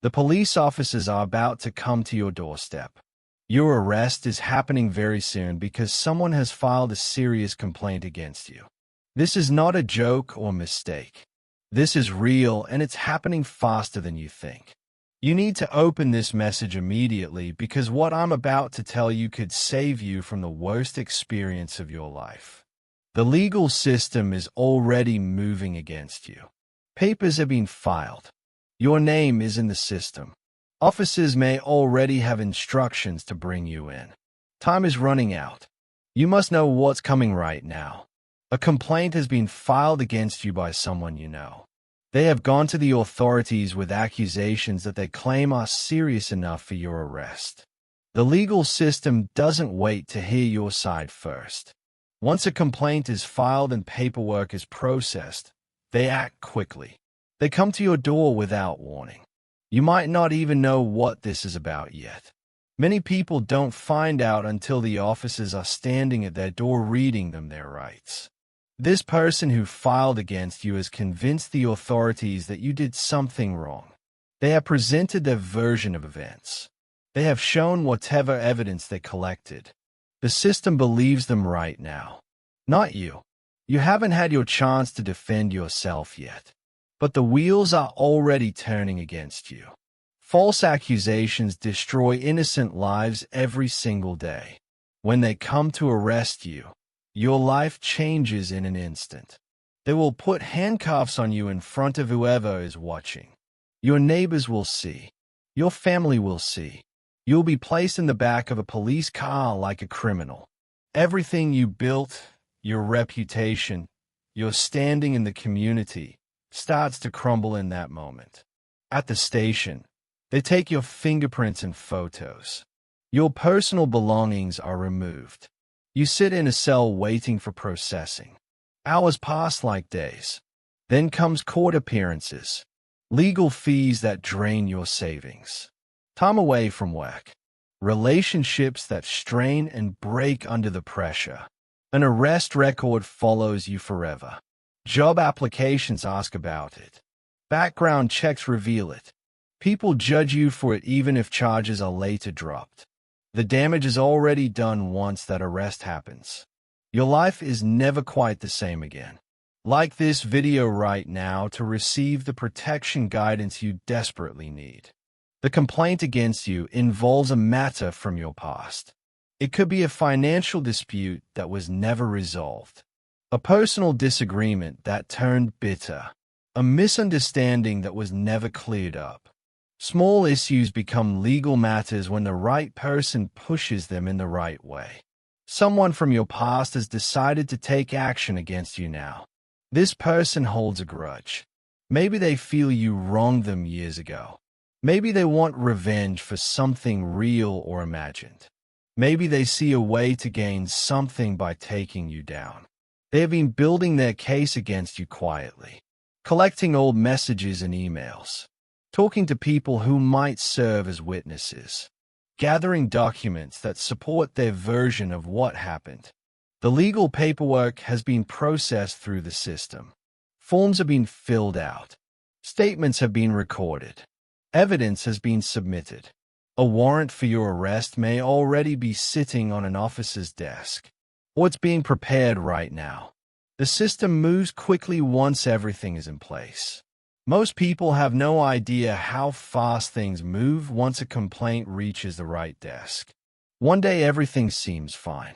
The police officers are about to come to your doorstep. Your arrest is happening very soon because someone has filed a serious complaint against you. This is not a joke or mistake. This is real, and it's happening faster than you think. You need to open this message immediately because what I'm about to tell you could save you from the worst experience of your life. The legal system is already moving against you. Papers have been filed. Your name is in the system. Officers may already have instructions to bring you in. Time is running out. You must know what's coming right now. A complaint has been filed against you by someone you know. They have gone to the authorities with accusations that they claim are serious enough for your arrest. The legal system doesn't wait to hear your side first. Once a complaint is filed and paperwork is processed, they act quickly. They come to your door without warning. You might not even know what this is about yet. Many people don't find out until the officers are standing at their door reading them their rights. This person who filed against you has convinced the authorities that you did something wrong. They have presented their version of events. They have shown whatever evidence they collected. The system believes them right now. Not you. You haven't had your chance to defend yourself yet. But the wheels are already turning against you. False accusations destroy innocent lives every single day. When they come to arrest you, your life changes in an instant. They will put handcuffs on you in front of whoever is watching. Your neighbors will see. Your family will see. You'll be placed in the back of a police car like a criminal. Everything you built, your reputation, your standing in the community, starts to crumble in that moment. At the station, they take your fingerprints and photos. Your personal belongings are removed. You sit in a cell waiting for processing. Hours pass like days. Then comes court appearances, legal fees that drain your savings, time away from work, relationships that strain and break under the pressure. An arrest record follows you forever. Job applications ask about it. Background checks reveal it. People judge you for it even if charges are later dropped. The damage is already done once that arrest happens. Your life is never quite the same again. Like this video right now to receive the protection guidance you desperately need. The complaint against you involves a matter from your past. It could be a financial dispute that was never resolved, a personal disagreement that turned bitter, a misunderstanding that was never cleared up. Small issues become legal matters when the right person pushes them in the right way. Someone from your past has decided to take action against you now. This person holds a grudge. Maybe they feel you wronged them years ago. Maybe they want revenge for something real or imagined. Maybe they see a way to gain something by taking you down. They have been building their case against you quietly, collecting old messages and emails, talking to people who might serve as witnesses, gathering documents that support their version of what happened. The legal paperwork has been processed through the system. Forms have been filled out. Statements have been recorded. Evidence has been submitted. A warrant for your arrest may already be sitting on an officer's desk, or it's being prepared right now. The system moves quickly once everything is in place. Most people have no idea how fast things move once a complaint reaches the right desk. One day everything seems fine.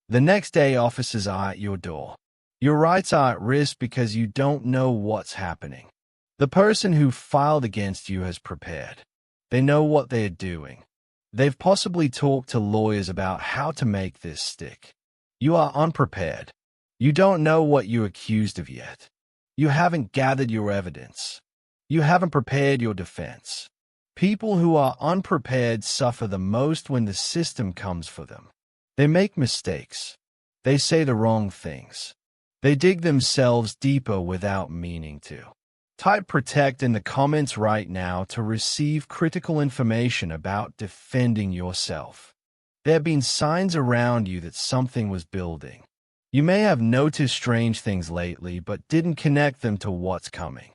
The next day officers are at your door. Your rights are at risk because you don't know what's happening. The person who filed against you has prepared. They know what they're doing. They've possibly talked to lawyers about how to make this stick. You are unprepared. You don't know what you're accused of yet. You haven't gathered your evidence. You haven't prepared your defense. People who are unprepared suffer the most when the system comes for them. They make mistakes. They say the wrong things. They dig themselves deeper without meaning to. Type protect in the comments right now to receive critical information about defending yourself. There have been signs around you that something was building. You may have noticed strange things lately but didn't connect them to what's coming.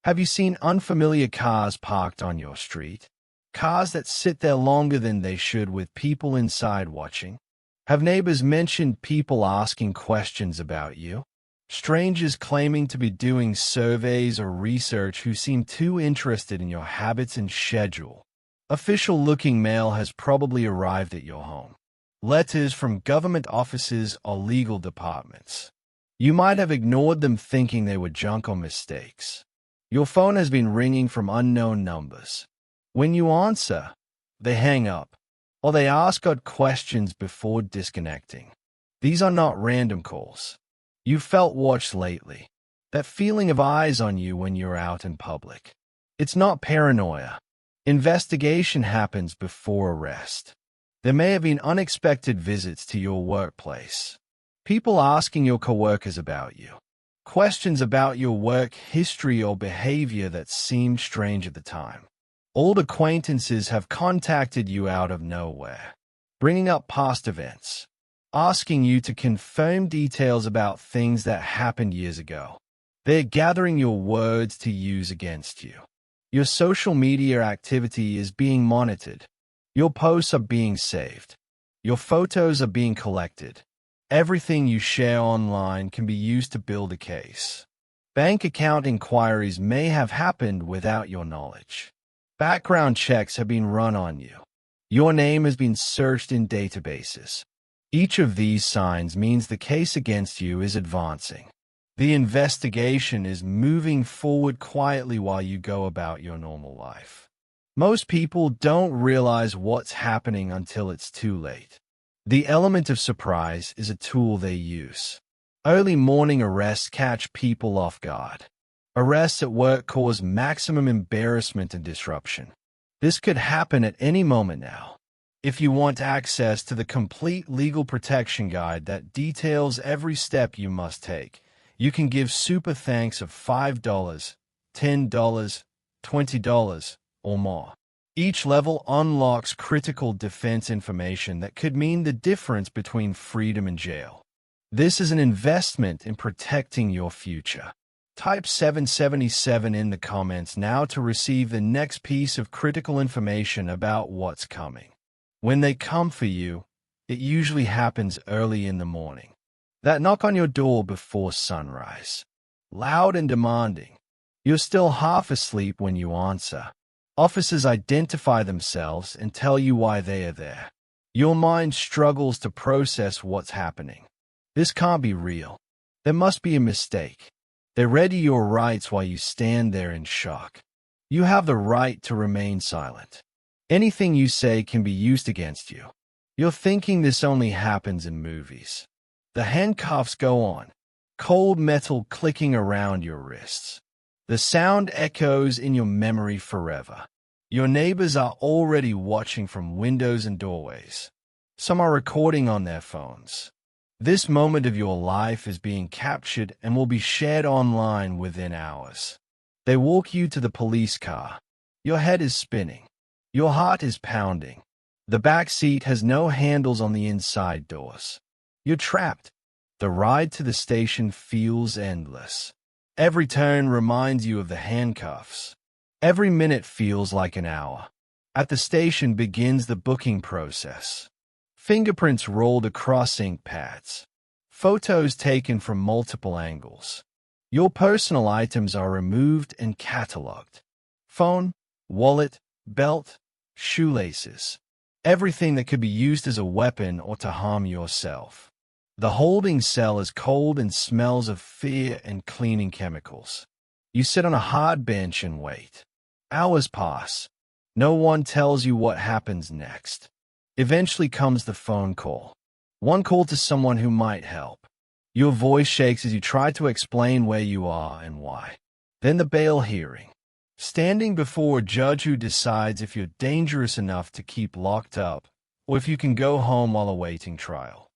Have you seen unfamiliar cars parked on your street? Cars that sit there longer than they should with people inside watching? Have neighbors mentioned people asking questions about you? Strangers claiming to be doing surveys or research who seem too interested in your habits and schedule? Official-looking mail has probably arrived at your home. Letters from government offices or legal departments. You might have ignored them thinking they were junk or mistakes. Your phone has been ringing from unknown numbers. When you answer, they hang up, or they ask odd questions before disconnecting. These are not random calls. You felt watched lately. That feeling of eyes on you when you're out in public. It's not paranoia. Investigation happens before arrest. There may have been unexpected visits to your workplace. People asking your coworkers about you. Questions about your work history or behavior that seemed strange at the time. Old acquaintances have contacted you out of nowhere, bringing up past events, asking you to confirm details about things that happened years ago. They're gathering your words to use against you. Your social media activity is being monitored. Your posts are being saved. Your photos are being collected. Everything you share online can be used to build a case. Bank account inquiries may have happened without your knowledge. Background checks have been run on you. Your name has been searched in databases. Each of these signs means the case against you is advancing. The investigation is moving forward quietly while you go about your normal life. Most people don't realize what's happening until it's too late. The element of surprise is a tool they use. Early morning arrests catch people off guard. Arrests at work cause maximum embarrassment and disruption. This could happen at any moment now. If you want access to the complete legal protection guide that details every step you must take, you can give super thanks of $5, $10, $20, or more. Each level unlocks critical defense information that could mean the difference between freedom and jail. This is an investment in protecting your future. Type 777 in the comments now to receive the next piece of critical information about what's coming. When they come for you, it usually happens early in the morning. That knock on your door before sunrise. Loud and demanding. You're still half asleep when you answer. Officers identify themselves and tell you why they are there. Your mind struggles to process what's happening. This can't be real. There must be a mistake. They read your rights while you stand there in shock. You have the right to remain silent. Anything you say can be used against you. You're thinking this only happens in movies. The handcuffs go on, cold metal clicking around your wrists. The sound echoes in your memory forever. Your neighbors are already watching from windows and doorways. Some are recording on their phones. This moment of your life is being captured and will be shared online within hours. They walk you to the police car. Your head is spinning. Your heart is pounding. The back seat has no handles on the inside doors. You're trapped. The ride to the station feels endless. Every turn reminds you of the handcuffs. Every minute feels like an hour. At the station begins the booking process. Fingerprints rolled across ink pads. Photos taken from multiple angles. Your personal items are removed and cataloged. Phone, wallet, belt, shoelaces. Everything that could be used as a weapon or to harm yourself. The holding cell is cold and smells of fear and cleaning chemicals. You sit on a hard bench and wait. Hours pass. No one tells you what happens next. Eventually comes the phone call. One call to someone who might help. Your voice shakes as you try to explain where you are and why. Then the bail hearing. Standing before a judge who decides if you're dangerous enough to keep locked up or if you can go home while awaiting trial.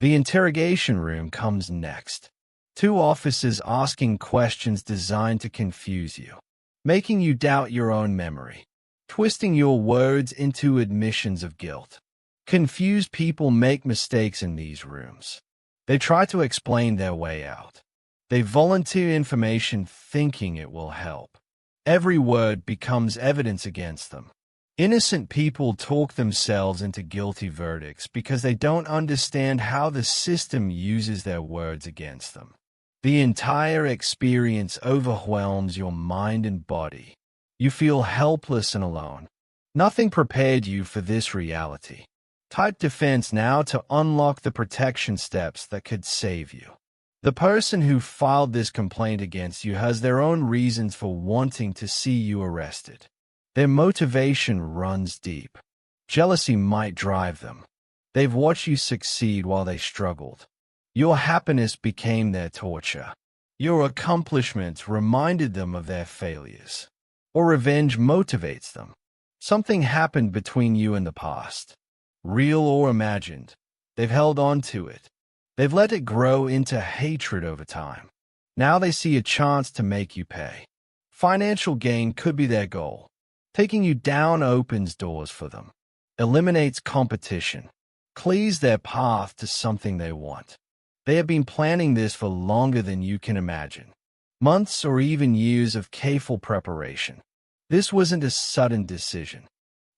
The interrogation room comes next. Two officers asking questions designed to confuse you, making you doubt your own memory, twisting your words into admissions of guilt. Confused people make mistakes in these rooms. They try to explain their way out. They volunteer information thinking it will help. Every word becomes evidence against them. Innocent people talk themselves into guilty verdicts because they don't understand how the system uses their words against them. The entire experience overwhelms your mind and body. You feel helpless and alone. Nothing prepared you for this reality. Type defense now to unlock the protection steps that could save you. The person who filed this complaint against you has their own reasons for wanting to see you arrested. Their motivation runs deep. Jealousy might drive them. They've watched you succeed while they struggled. Your happiness became their torture. Your accomplishments reminded them of their failures. Or revenge motivates them. Something happened between you and the past. Real or imagined. They've held on to it. They've let it grow into hatred over time. Now they see a chance to make you pay. Financial gain could be their goal. Taking you down opens doors for them, eliminates competition, clears their path to something they want. They have been planning this for longer than you can imagine. Months or even years of careful preparation. This wasn't a sudden decision.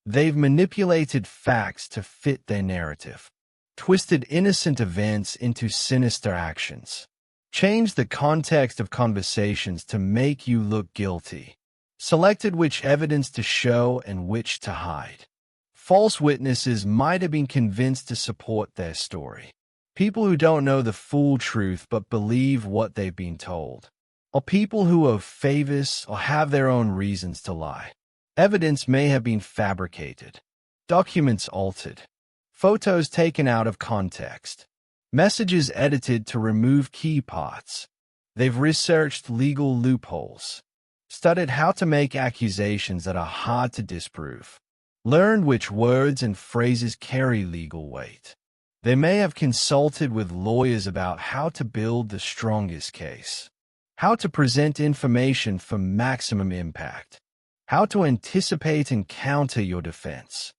They've manipulated facts to fit their narrative, twisted innocent events into sinister actions, changed the context of conversations to make you look guilty, selected which evidence to show and which to hide. False witnesses might have been convinced to support their story. People who don't know the full truth but believe what they've been told. Or people who owe favors or have their own reasons to lie. Evidence may have been fabricated. Documents altered. Photos taken out of context. Messages edited to remove key parts. They've researched legal loopholes. Studied how to make accusations that are hard to disprove. Learned which words and phrases carry legal weight. They may have consulted with lawyers about how to build the strongest case, how to present information for maximum impact, how to anticipate and counter your defense.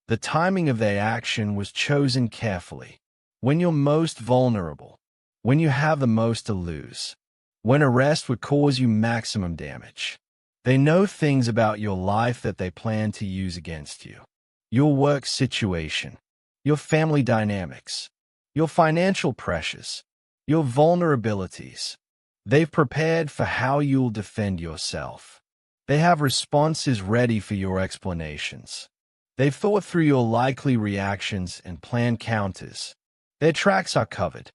The timing of their action was chosen carefully. When you're most vulnerable, when you have the most to lose, when arrest would cause you maximum damage. They know things about your life that they plan to use against you. Your work situation, your family dynamics, your financial pressures, your vulnerabilities. They've prepared for how you'll defend yourself. They have responses ready for your explanations. They've thought through your likely reactions and planned counters. Their tracks are covered.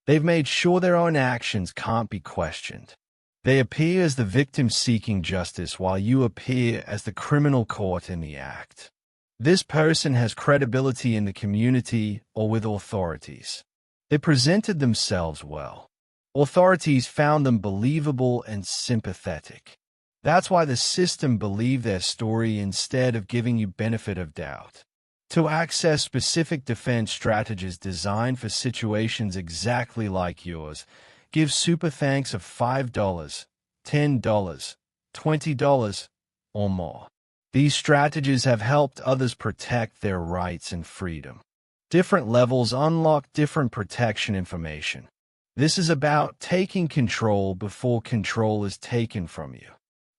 They've made sure their own actions can't be questioned. They appear as the victim seeking justice while you appear as the criminal caught in the act. This person has credibility in the community or with authorities. They presented themselves well. Authorities found them believable and sympathetic. That's why the system believed their story instead of giving you benefit of doubt. To access specific defense strategies designed for situations exactly like yours, give super thanks of $5, $10, $20, or more. These strategies have helped others protect their rights and freedom. Different levels unlock different protection information. This is about taking control before control is taken from you.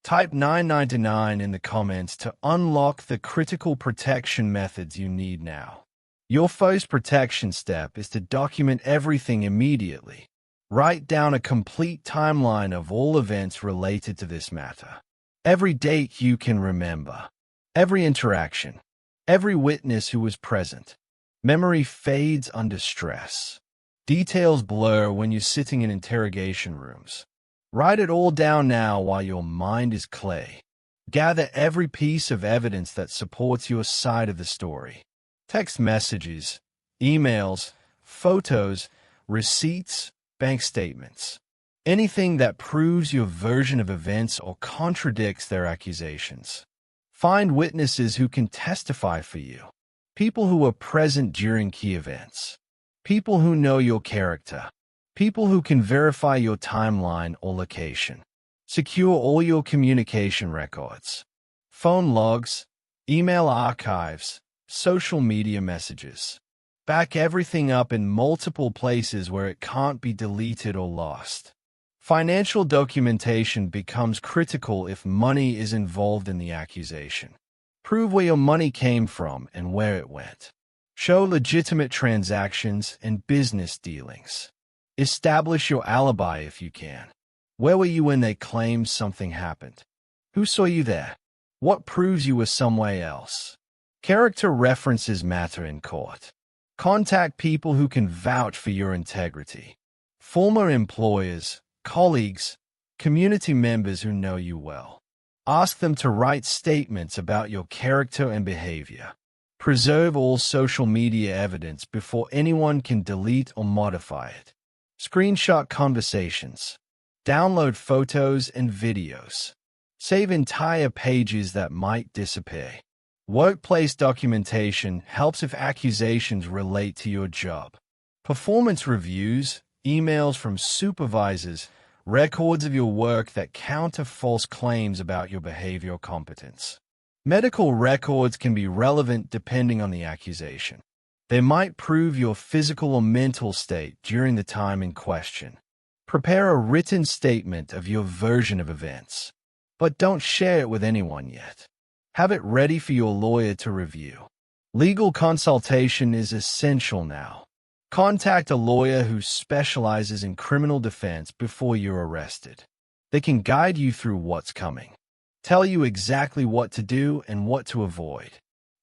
Type 999 in the comments to unlock the critical protection methods you need now. Your first protection step is to document everything immediately. Write down a complete timeline of all events related to this matter. Every date you can remember. Every interaction. Every witness who was present. Memory fades under stress. Details blur when you're sitting in interrogation rooms. Write it all down now while your mind is clay. Gather every piece of evidence that supports your side of the story. Text messages, emails, photos, receipts, bank statements. Anything that proves your version of events or contradicts their accusations. Find witnesses who can testify for you. People who were present during key events. People who know your character. People who can verify your timeline or location. Secure all your communication records. Phone logs, email archives, social media messages. Back everything up in multiple places where it can't be deleted or lost. Financial documentation becomes critical if money is involved in the accusation. Prove where your money came from and where it went. Show legitimate transactions and business dealings. Establish your alibi if you can. Where were you when they claimed something happened? Who saw you there? What proves you were somewhere else? Character references matter in court. Contact people who can vouch for your integrity. Former employers, colleagues, community members who know you well. Ask them to write statements about your character and behavior. Preserve all social media evidence before anyone can delete or modify it. Screenshot conversations. Download photos and videos. Save entire pages that might disappear. Workplace documentation helps if accusations relate to your job. Performance reviews, emails from supervisors, records of your work that counter false claims about your behavior or competence. Medical records can be relevant depending on the accusation. They might prove your physical or mental state during the time in question. Prepare a written statement of your version of events, but don't share it with anyone yet. Have it ready for your lawyer to review. Legal consultation is essential now. Contact a lawyer who specializes in criminal defense before you're arrested. They can guide you through what's coming. Tell you exactly what to do and what to avoid.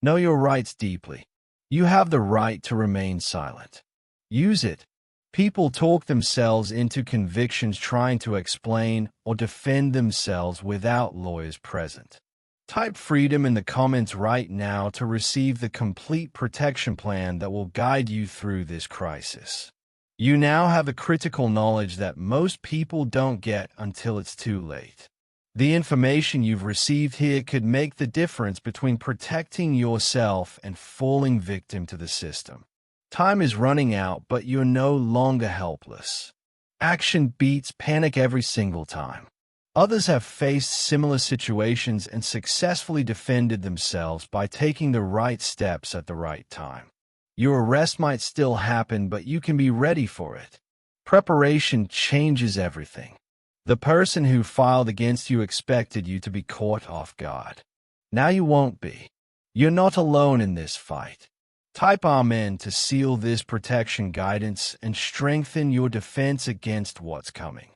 Know your rights deeply. You have the right to remain silent. Use it. People talk themselves into convictions trying to explain or defend themselves without lawyers present. Type freedom in the comments right now to receive the complete protection plan that will guide you through this crisis. You now have the critical knowledge that most people don't get until it's too late. The information you've received here could make the difference between protecting yourself and falling victim to the system. Time is running out, but you're no longer helpless. Action beats panic every single time. Others have faced similar situations and successfully defended themselves by taking the right steps at the right time. Your arrest might still happen, but you can be ready for it. Preparation changes everything. The person who filed against you expected you to be caught off guard. Now you won't be. You're not alone in this fight. Type Amen to seal this protection guidance and strengthen your defense against what's coming.